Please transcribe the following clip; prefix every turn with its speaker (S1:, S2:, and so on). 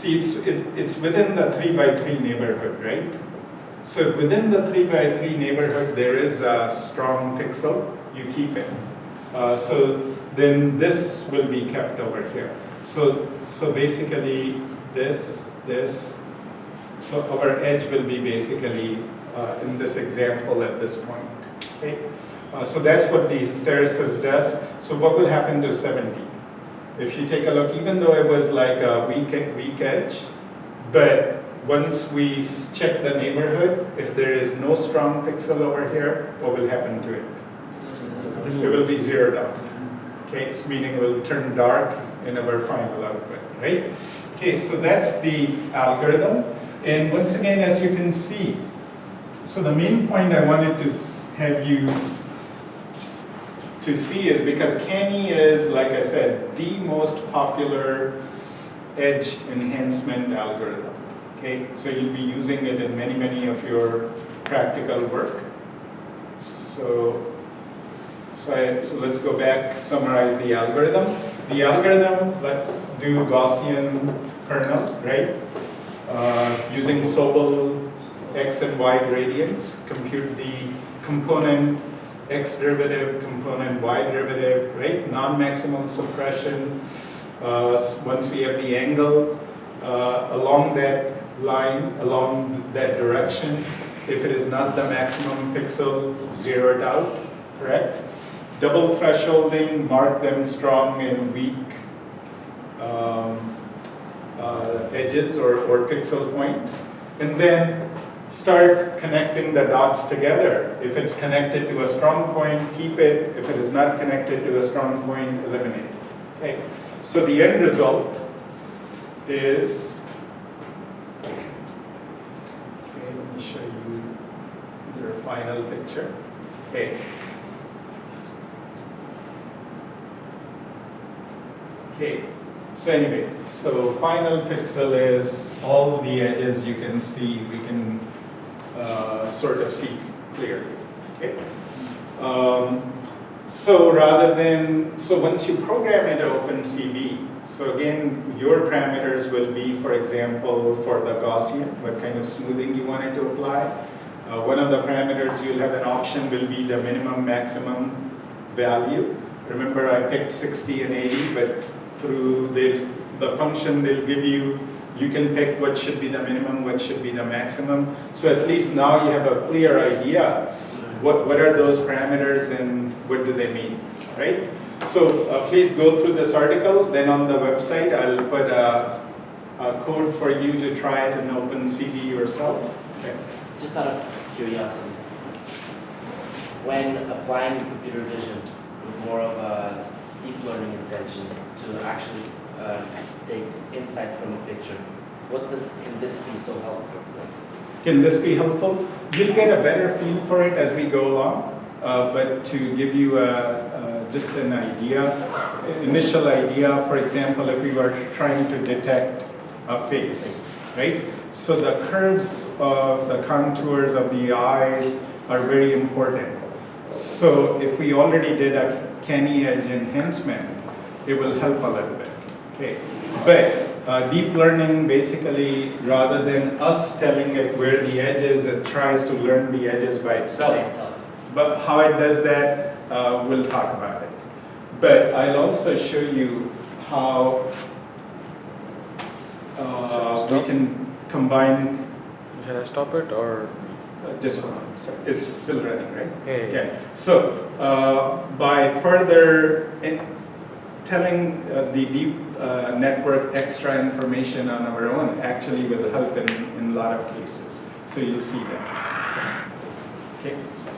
S1: See, it's within the 3x3 neighborhood, right? So within the 3x3 neighborhood, there is a strong pixel. You keep it. So then this will be kept over here. So basically this. So our edge will be basically in this example at this point. Okay. So that's what the hysteresis does. So what will happen to 70? If you take a look, even though it was like a weak edge, but once we check the neighborhood, if there is no strong pixel over here, what will happen to it? It will be zeroed out. Okay, so meaning it will turn dark in our final output, right? Okay, so that's the algorithm. And once again, as you can see, so the main point I wanted to have you to see is because Canny is, like I said, the most popular edge enhancement algorithm. Okay, so you'll be using it in many of your practical work. So let's go back, summarize the algorithm. The algorithm, let's do Gaussian kernel, right? Using Sobel x and y gradients, compute the component x derivative, component y derivative, right? Non-maximum suppression. Once we have the angle along that line, along that direction, if it is not the maximum pixel, zero it out, correct? Double thresholding, mark them strong and weak edges or pixel points, and then start connecting the dots together. If it's connected to a strong point, keep it. If it is not connected to a strong point, eliminate it. Okay. So the end result is, okay, let me show you their final picture. Okay. Okay. So anyway, so final pixel is all the edges you can see, we can sort of see clearly. Okay. So once you program it OpenCV, so again, your parameters will be, for example, for the Gaussian, what kind of smoothing you want it to apply. One of the parameters you'll have an option will be the minimum maximum value. Remember, I picked 60 and 80, but through the function they'll give you, you can pick what should be the minimum, what should be the maximum. So at least now you have a clear idea what are those parameters and what do they mean, right? So please go through this article. Then on the website I'll put a code for you to try it in OpenCV yourself. Okay.
S2: Just out of curiosity, when applying computer vision with more of a deep learning intention to actually take insight from a picture, can this be so helpful?
S1: Can this be helpful? You'll get a better feel for it as we go along, but to give you just an idea, initial idea, for example, if we were trying to detect a face, right? So the curves of the contours of the eyes are very important. So if we already did a Canny edge enhancement, it will help a little bit. Okay, but deep learning basically, rather than us telling it where the edge is, it tries to learn the edges by itself. But how it does that, we'll talk about it. But I'll also show you how we can combine.
S3: Shall I stop it or?
S1: Just one. So it's still running, right?
S3: Yeah.
S1: Okay. So by further telling the deep network extra information on our own actually will help in a lot of cases. So you'll see that. Okay. So.